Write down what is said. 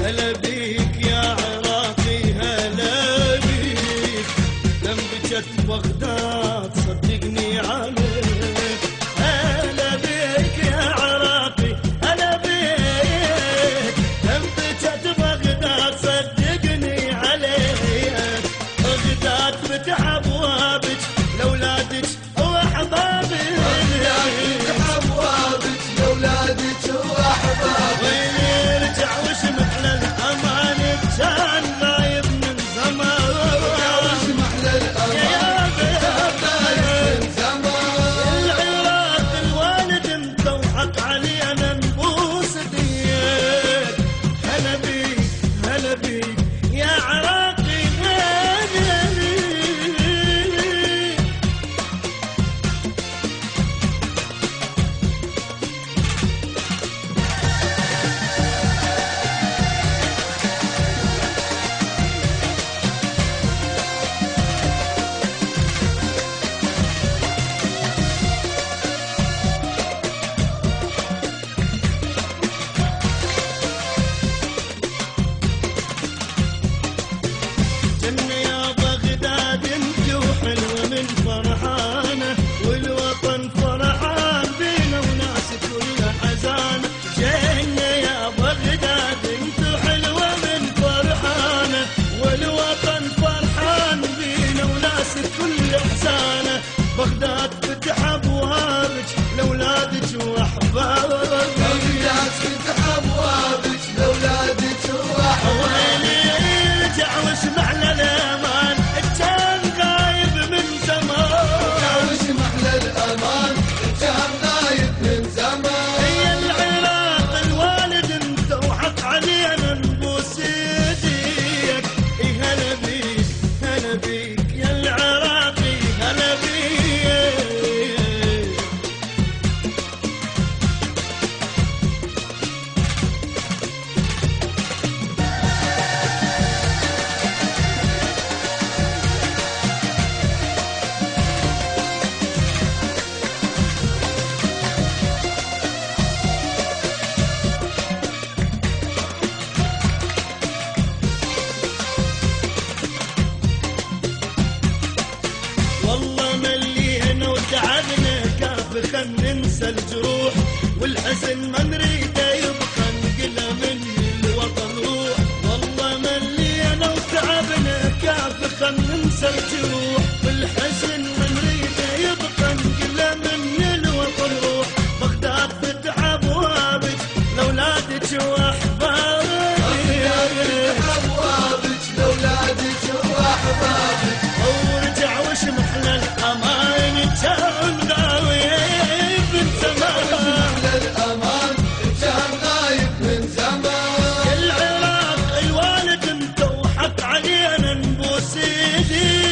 هلا بيك يا عراقي هلا بيك، لم بجت بغداد صدقني عليك. هلا بيك يا عراقي هلا بيك، لم بجت بغداد صدقني عليك. بغداد فتح ابوابك لاولادك واحبابك، فتح ابوابك لاولادك واحبابك. يرجع وشمح للامان كان غايب من زمان. وشمح للامان كان غايب من زمان. العراق الوالد انت وحق علينا نبوس ايديك. هلا بيك هلا بيك يا عراقي هلا بيك. جنة يا بغداد انت وحلوة من فرحانة، والوطن فرحان بينا وناس كل حزان. جنة يا بغداد انت حلوة من فرحانة، والوطن فرحان بينا وناس كل حزانة. بغداد فتح ابوابك لاولادك واحبابك. بغداد فتح ابوابك لاولادك واحبابك. يرجع واسمع للامان كان غايب من زمان. وشمح للامان كان غايب من زمان. هي العراق الوالد انت وحق علينا نبوس ايديك. هلا بيك هلا بيك يا العراقي هلا بيك. والله ملينا وتعبنا كافي خل ننسى الجروح، والحزن ما نريده يبقى نقله من الوطن روح. والله ملينا وتعبنا كافي خل ننسى الجروح، والحزن ما نريده يبقى نقله من الوطن روح. بغداد فتح ابوابك لاولادك واحبابك. فتح ابوابك لاولادك واحبابك. ورجع وشمح للامان كان غايب من زمان. للامان كان غايب من زمان. العراق الوالد انت وحق علينا نبوس ايديك.